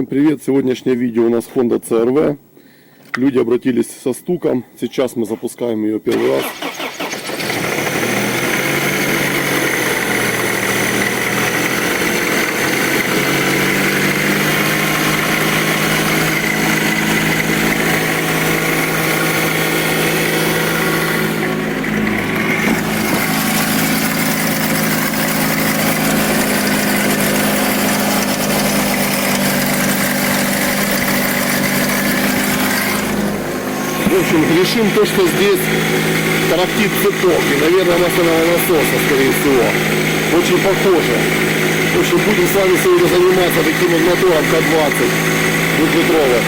привет! Сегодняшнее видео у нас Honda CR-V. Люди обратились со стуком. Сейчас мы запускаем ее первый раз. В общем, решим то, что здесь тарахтит цепок. И, наверное, масляного насоса, скорее всего. Очень похоже. В общем, будем с вами сегодня заниматься таким вот мотором К20 двухлитровым.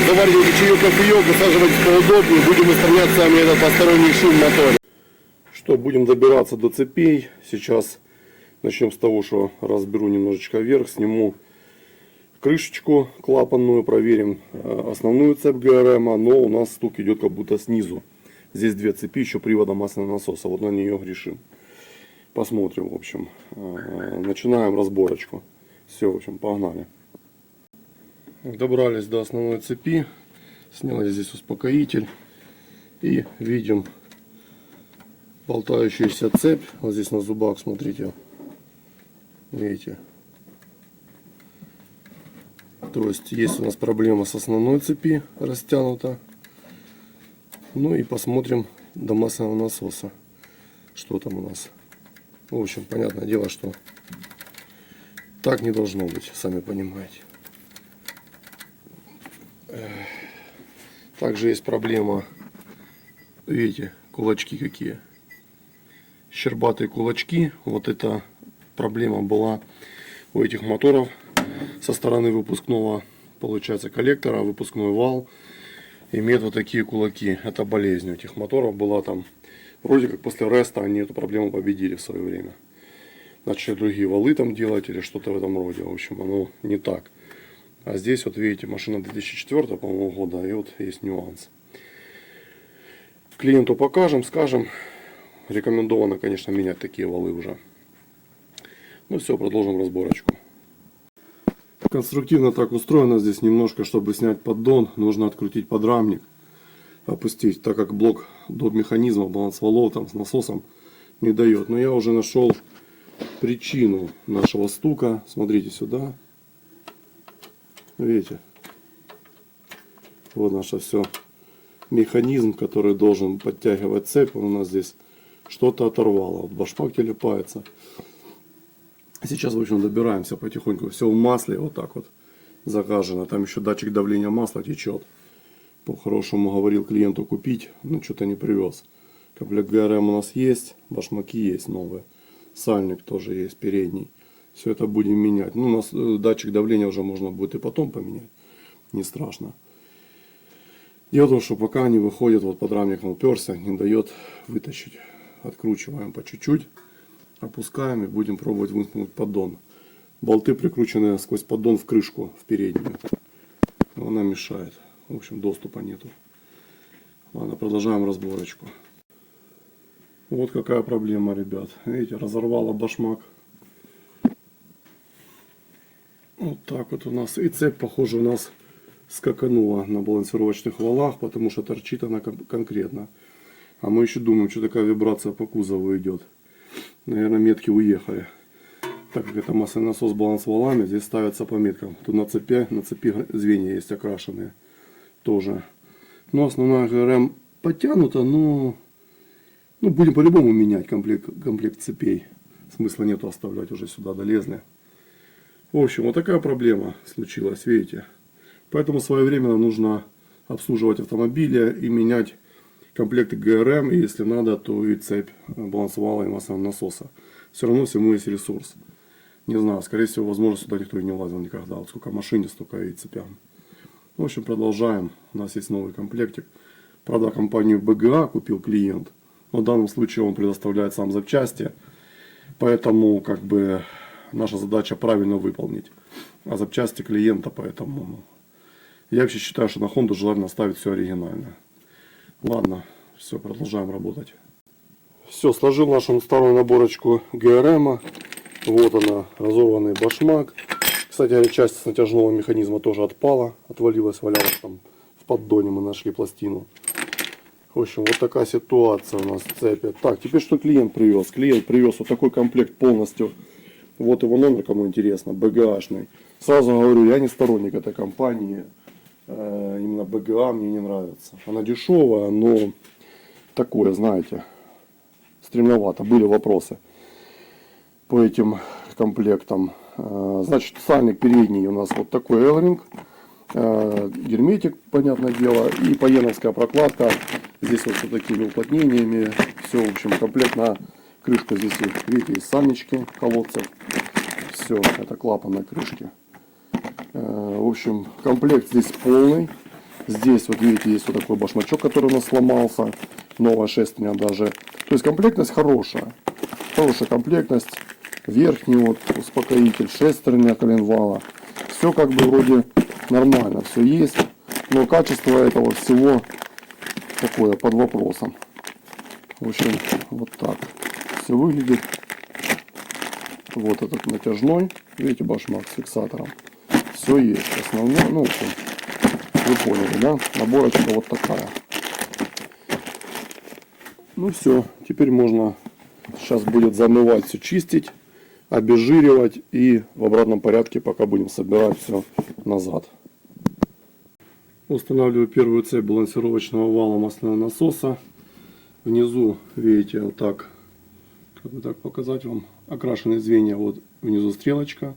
Заваривайте чаек, кофеек, высаживайтесь поудобнее. Будем устранять сами этот посторонний шум в моторе. Что, будем добираться до цепей. Сейчас начнем с того, что разберу немножечко вверх, сниму крышечку клапанную, проверим основную цепь ГРМ, но у нас стук идет как будто снизу. Здесь две цепи, еще привода масляного насоса, вот на нее грешим. Посмотрим, в общем. Начинаем разборочку. Все, в общем, погнали. Добрались до основной цепи, сняли здесь успокоитель и видим болтающуюся цепь. Вот здесь на зубах, смотрите, видите. То есть у нас проблема с основной цепи, растянута. Ну и посмотрим до масляного насоса, что там у нас. В общем, понятное дело, что так не должно быть, сами понимаете. Также есть проблема, видите, кулачки какие. Щербатые кулачки. Вот эта проблема была у этих моторов. Со стороны выпускного, получается, коллектора, выпускной вал имеет вот такие кулаки. Это болезнь у этих моторов была там. Вроде как после реста они эту проблему победили в свое время. Начали другие валы там делать или что-то в этом роде. В общем, оно не так. А здесь вот видите, машина 2004, по-моему, года, и вот есть нюанс. Клиенту покажем, скажем. Рекомендовано, конечно, менять такие валы уже. Ну все, продолжим разборочку. Конструктивно так устроено здесь немножко, чтобы снять поддон, нужно открутить подрамник, опустить, так как блок до механизма, баланс валов там с насосом не дает. Но я уже нашел причину нашего стука. Смотрите сюда. Видите? Вот наше все. Механизм, который должен подтягивать цепь, он у нас здесь что-то оторвало. Вот башмак телепается. Сейчас, в общем, добираемся потихоньку. Все в масле, вот так вот загажено. Там еще датчик давления масла течет. По-хорошему говорил клиенту купить, но что-то не привез. Комплект ГРМ у нас есть, башмаки есть новые. Сальник тоже есть, передний. Все это будем менять. Ну, у нас датчик давления уже можно будет и потом поменять. Не страшно. Дело в том, что пока не выходит, вот подрамник уперся, не дает вытащить. Откручиваем по чуть-чуть. Опускаем и будем пробовать вымкнуть поддон. Болты прикручены сквозь поддон в крышку, в переднюю. Она мешает. В общем, доступа нету. Ладно, продолжаем разборочку. Вот какая проблема, ребят. Видите, разорвала башмак. Вот так вот у нас. И цепь, похоже, у нас скаканула на балансировочных валах, потому что торчит она конкретно. А мы еще думаем, что такая вибрация по кузову идет. Наверное, метки уехали. Так как это масляный насос с баланс валами, здесь ставится по меткам. Тут на цепи звенья есть окрашенные. Тоже. Но основная ГРМ подтянута, но будем по-любому менять комплект цепей. Смысла нету оставлять, уже сюда долезли. В общем, вот такая проблема случилась, видите. Поэтому своевременно нужно обслуживать автомобили и менять комплекты ГРМ, и если надо, то и цепь балансовала и масляного насоса. Все равно всему есть ресурс. Не знаю, скорее всего, возможно, сюда никто и не лазил никогда. Вот сколько машине, столько и цепям. В общем, продолжаем. У нас есть новый комплектик. Правда, компанию БГА купил клиент. Но в данном случае он предоставляет сам запчасти. Поэтому, как бы, наша задача правильно выполнить. А запчасти клиента, поэтому... Я вообще считаю, что на Honda желательно ставить все оригинальное. Ладно, все, продолжаем работать. Все, сложил нашу старую наборочку ГРМ. Вот она, разорванный башмак. К кстати говоря, часть с натяжного механизма тоже отпала, отвалилась, валялась там в поддоне, мы нашли пластину. В общем, вот такая ситуация у нас в цепи. Так, теперь что клиент привез? Клиент привез вот такой комплект полностью. Вот его номер, кому интересно, BGA-шный. Сразу говорю, я не сторонник этой компании. Именно BGA мне не нравится. Она дешевая, но такое, знаете, стремновато. Были вопросы по этим комплектам. Значит, сальник передний у нас вот такой Элринг. Герметик, понятное дело. И поеновская прокладка. Здесь вот с такими уплотнениями. Все, в общем, комплект на крышку. Здесь, видите, есть сальнички колодцев. Все, это клапан на крышке. В общем, комплект здесь полный. Здесь, вот видите, есть вот такой башмачок, который у нас сломался. Новая шестерня даже. То есть комплектность хорошая. Хорошая комплектность. Верхний вот успокоитель, шестерня коленвала. Все как бы вроде нормально. Все есть. Но качество этого всего такое под вопросом. В общем, вот так все выглядит. Вот этот натяжной. Видите, башмак с фиксатором. Все есть. Основное, ну, в общем, вы поняли, да? Наборочка вот такая. Ну все, теперь можно, сейчас будет замывать, все чистить, обезжиривать и в обратном порядке пока будем собирать все назад. Устанавливаю первую цепь балансировочного вала масляного насоса. Внизу, видите, вот так, как бы так показать вам, окрашенные звенья, вот внизу стрелочка.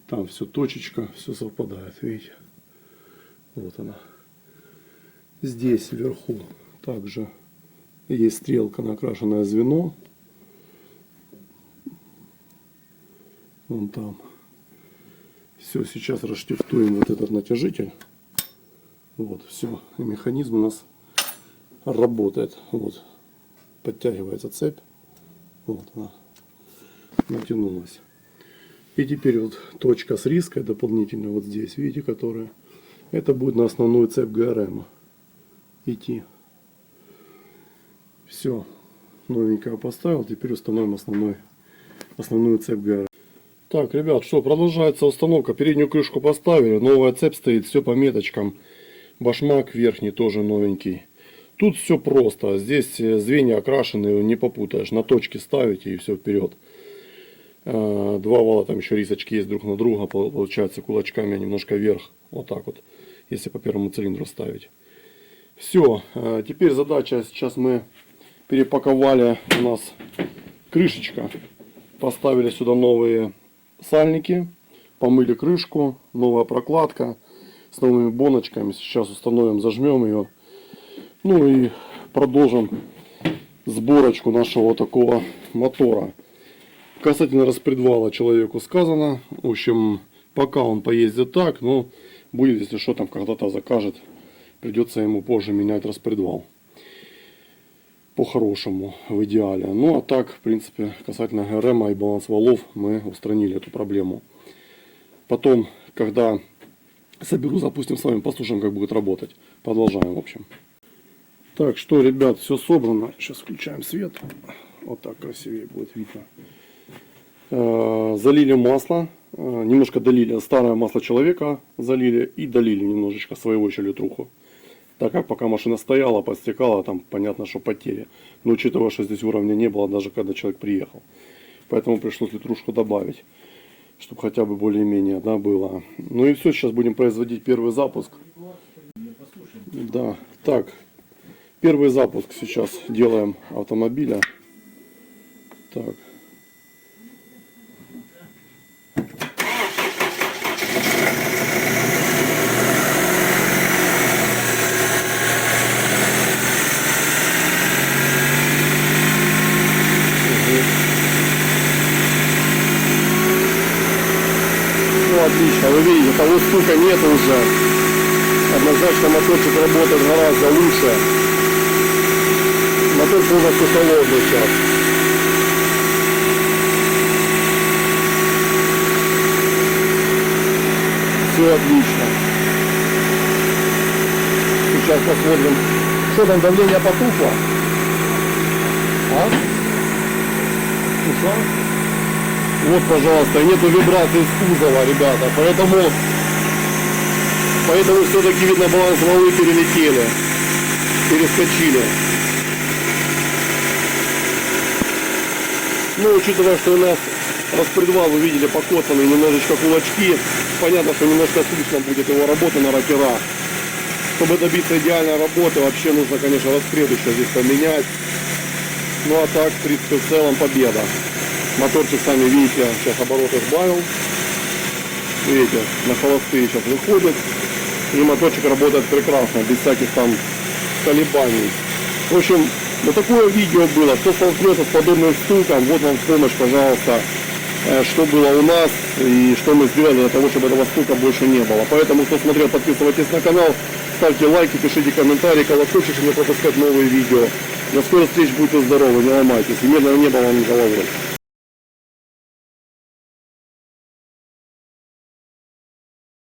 Там все точечка, все совпадает, видите. Вот она. Здесь вверху также есть стрелка на окрашенное звено. Вон там. Все, сейчас расштифтуем вот этот натяжитель. Вот, все. И механизм у нас работает. Вот. Подтягивается цепь. Вот она. Натянулась. И теперь вот точка с риской дополнительно вот здесь, видите, которая. Это будет на основную цепь ГРМ идти. Все. Новенькое поставил. Теперь установим основную цепь ГРМ. Так, ребят, что, продолжается установка. Переднюю крышку поставили. Новая цепь стоит. Все по меточкам. Башмак верхний тоже новенький. Тут все просто. Здесь звенья окрашены, не попутаешь. На точке ставите и все вперед. Два вала, там еще рисочки есть друг на друга, получается кулачками немножко вверх, вот так вот, если по первому цилиндру ставить. Все, теперь задача, сейчас мы перепаковали, у нас крышечка, поставили сюда новые сальники, помыли крышку, новая прокладка с новыми боночками, сейчас установим, зажмем ее, ну и продолжим сборочку нашего вот такого мотора. Касательно распредвала человеку сказано. В общем, пока он поездит так, но будет, если что, там когда-то закажет, придется ему позже менять распредвал. По-хорошему, в идеале. Ну, а так, в принципе, касательно ГРМ и баланс валов, мы устранили эту проблему. Потом, когда соберу, запустим с вами, послушаем, как будет работать. Продолжаем, в общем. Так, что, ребят, все собрано. Сейчас включаем свет. Вот так красивее будет видно. Залили масло, немножко долили, старое масло человека залили и долили немножечко своего еще литруху. Так как пока машина стояла, подстекала, там понятно, что потери. Но учитывая, что здесь уровня не было, даже когда человек приехал. Поэтому пришлось литрушку добавить, чтобы хотя бы более-менее, да, было. Ну и все, сейчас будем производить первый запуск. Да, так, первый запуск сейчас делаем автомобиля. Так. Отлично, вы видите, того стука нет уже. Однозначно моторчик работает гораздо лучше. Мотор полностью холодный сейчас. Все отлично. Сейчас посмотрим, что там, давление потухло. А? Ушла? Вот, пожалуйста, нету вибрации с кузова, ребята. Поэтому все-таки, видно, баланс волны перелетели. Перескочили. Ну, учитывая, что у нас распредвал, вы видели, покоцанный немножечко кулачки. Понятно, что немножко слышно будет его работа на рокерах. Чтобы добиться идеальной работы, вообще нужно, конечно, распред еще здесь поменять. Ну а так, в принципе, в целом победа. Моторчик, сами видите, сейчас обороты сбавил. Видите, на холостые сейчас выходит. И моторчик работает прекрасно, без всяких там колебаний. В общем, вот такое видео было. Кто столкнется с подобным стуком, вот вам в помощь, пожалуйста, что было у нас и что мы сделали для того, чтобы этого стука больше не было. Поэтому, кто смотрел, подписывайтесь на канал, ставьте лайки, пишите комментарии, колокольчик, чтобы не пропускать новые видео. До скорых встреч, будьте здоровы, не ломайтесь. И мирного неба вам над головой.